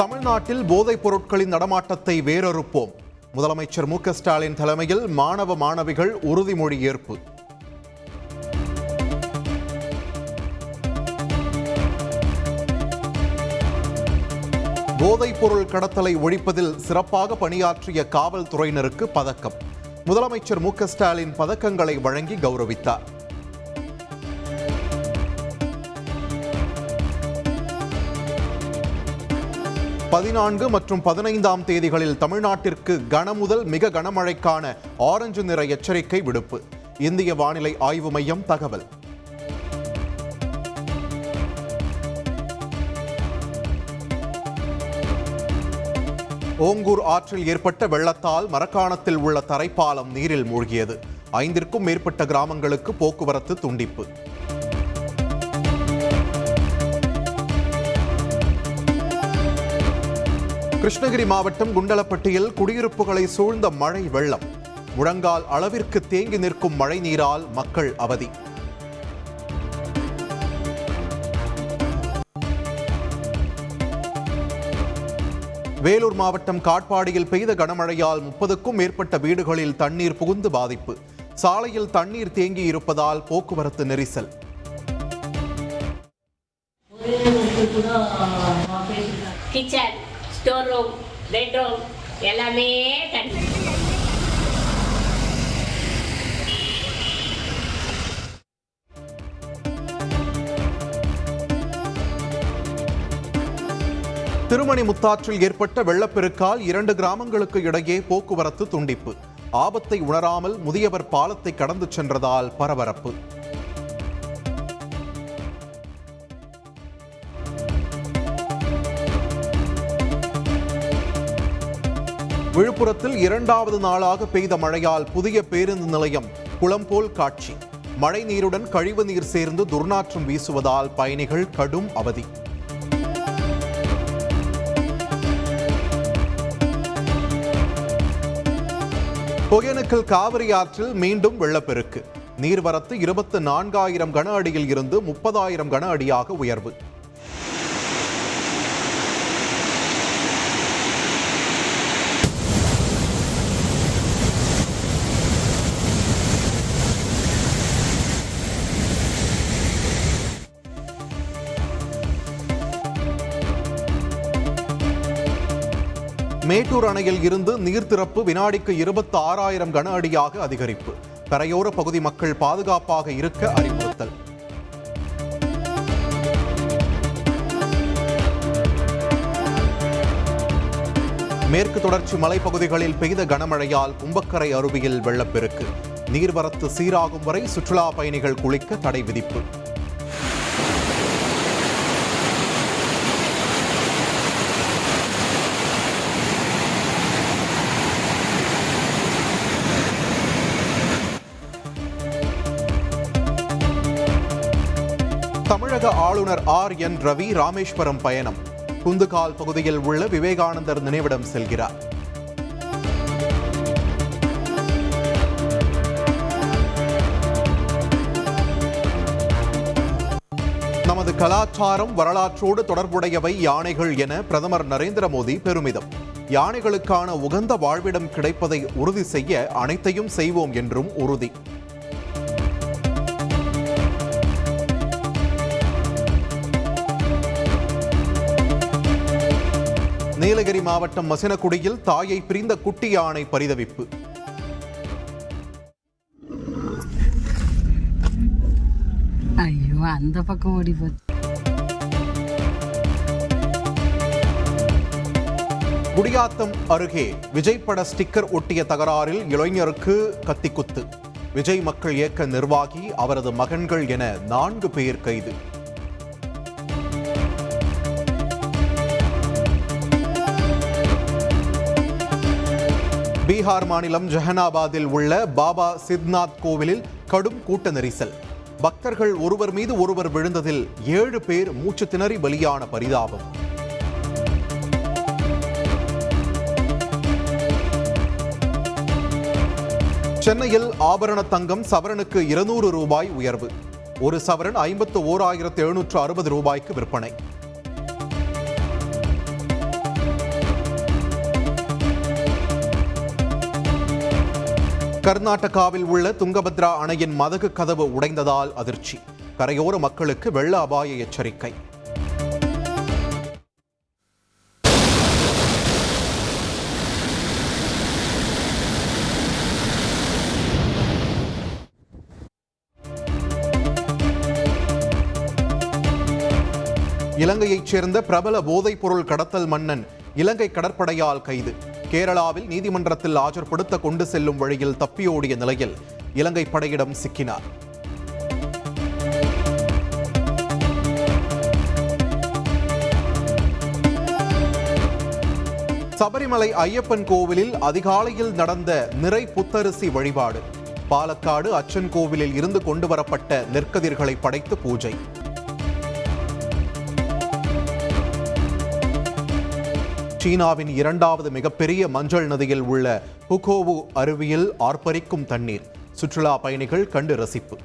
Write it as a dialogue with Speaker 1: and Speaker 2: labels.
Speaker 1: தமிழ்நாட்டில் போதைப் பொருட்களின் நடமாட்டத்தை வேரறுப்போம். முதலமைச்சர் மு.க. ஸ்டாலின் தலைமையில் மாணவ மாணவிகள் உறுதிமொழி ஏற்பு. போதைப் பொருள் கடத்தலை ஒழிப்பதில் சிறப்பாக பணியாற்றிய காவல்துறையினருக்கு பதக்கம். முதலமைச்சர் மு.க. ஸ்டாலின் பதக்கங்களை வழங்கி கௌரவித்தார். பதினான்கு மற்றும் 15ஆம் தேதிகளில் தமிழ்நாட்டிற்கு கனமுதல் மிக கனமழைக்கான ஆரஞ்சு நிற எச்சரிக்கை விடுப்பு. இந்திய வானிலை ஆய்வு மையம் தகவல். ஓங்கூர் ஆற்றில் ஏற்பட்ட வெள்ளத்தால் மரக்காணத்தில் உள்ள தரைப்பாலம் நீரில் மூழ்கியது. 5ற்கும் மேற்பட்ட கிராமங்களுக்கு போக்குவரத்து துண்டிப்பு. கிருஷ்ணகிரி மாவட்டம் குண்டலப்பட்டியில் குடியிருப்புகளை சூழ்ந்த மழை வெள்ளம். முழங்கால் அளவிற்கு தேங்கி நிற்கும் மழை நீரால் மக்கள் அவதி. வேலூர் மாவட்டம் காட்பாடியில் பெய்த கனமழையால் 30க்கும் மேற்பட்ட வீடுகளில் தண்ணீர் புகுந்து பாதிப்பு. சாலையில் தண்ணீர் தேங்கி இருப்பதால் போக்குவரத்து நெரிசல்.
Speaker 2: கிச்சன், ஸ்டோர் ரூம், பெட்ரூம் எல்லாமே தண்ணி.
Speaker 1: திருமணி முத்தாற்றில் ஏற்பட்ட வெள்ளப்பெருக்கால் 2 கிராமங்களுக்கு இடையே போக்குவரத்து துண்டிப்பு. ஆபத்தை உணராமல் முதியவர் பாலத்தை கடந்து சென்றதால் பரபரப்பு. விழுப்புரத்தில் 2வது நாளாக பெய்த மழையால் புதிய பேருந்து நிலையம் குளம் போல் காட்சி. மழை நீருடன் கழிவு நீர் சேர்ந்து துர்நாற்றம் வீசுவதால் பயணிகள் கடும் அவதி. ஒகேனக்கல் காவிரி ஆற்றில் மீண்டும் வெள்ளப்பெருக்கு. நீர்வரத்து 24,000 கன அடியில் இருந்து 30,000 கன அடியாக உயர்வு. மேட்டூர் அணையில் இருந்து நீர் திறப்பு வினாடிக்கு 26,000 கன அடியாக அதிகரிப்பு. கரையோர பகுதி மக்கள் பாதுகாப்பாக இருக்க அறிவுறுத்தல். மேற்கு தொடர்ச்சி மலைப்பகுதிகளில் பெய்த கனமழையால் கும்பக்கரை அருவியில் வெள்ளப்பெருக்கு. நீர்வரத்து சீராகும் வரை சுற்றுலா பயணிகள் குளிக்க தடை விதிப்பு. தமிழக ஆளுநர் R.N. ரவி ராமேஸ்வரம் பயணம். குந்துகால் பகுதியில் உள்ள விவேகானந்தர் நினைவிடம் செல்கிறார். நமது கலாச்சாரம் வரலாற்றோடு தொடர்புடையவை யானைகள் என பிரதமர் நரேந்திர மோடி பெருமிதம். யானைகளுக்கான உகந்த வாழ்விடம் கிடைப்பதை உறுதி செய்ய அனைத்தையும் செய்வோம் என்றும் உறுதி. நீலகிரி மாவட்டம் மசினகுடியில் தாயை பிரிந்த குட்டி யானை பரிதவிப்பு.
Speaker 3: ஐயோ, அந்த பக்கம் ஓடி போச்சு.
Speaker 1: குடியாத்தம் அருகே விஜய் பட ஸ்டிக்கர் ஒட்டிய தகராறில் இளைஞருக்கு கத்திக்குத்து. விஜய் மக்கள் இயக்க நிர்வாகி, அவரது மகன்கள் என 4 பேர் கைது. பீகார் மாநிலம் ஜஹனாபாத்தில் உள்ள பாபா சித்நாத் கோவிலில் கடும் கூட்ட நெரிசல். பக்தர்கள் ஒருவர் மீது ஒருவர் விழுந்ததில் 7 பேர் மூச்சு திணறி பலியான பரிதாபம். சென்னையில் ஆபரண தங்கம் சவரனுக்கு 200 ரூபாய் உயர்வு. ஒரு சவரன் 51,760 ரூபாய்க்கு விற்பனை. கர்நாடகாவில் உள்ள துங்கபத்ரா அணையின் மதகு கதவு உடைந்ததால் அதிர்ச்சி. கரையோர மக்களுக்கு வெள்ள அபாய எச்சரிக்கை. இலங்கையைச் சேர்ந்த பிரபல போதைப்பொருள் கடத்தல் மன்னன் இலங்கை கடற்படையால் கைது. கேரளாவில் நீதிமன்றத்தில் ஆஜர்படுத்த கொண்டு செல்லும் வழியில் தப்பியோடிய நிலையில் இலங்கை படையிடம் சிக்கினார். சபரிமலை ஐயப்பன் கோவிலில் அதிகாலையில் நடந்த நிறை புத்தரிசி வழிபாடு. பாலக்காடு அச்சன் கோவிலில் இருந்து கொண்டுவரப்பட்ட நெற்கதிர்களை படைத்து பூஜை. சீனாவின் இரண்டாவது மிகப்பெரிய மஞ்சள் நதியில் உள்ள புகோவு அருவியில் ஆர்ப்பரிக்கும் தண்ணீர். சுற்றுலா பயணிகள் கண்டு ரசிப்பு.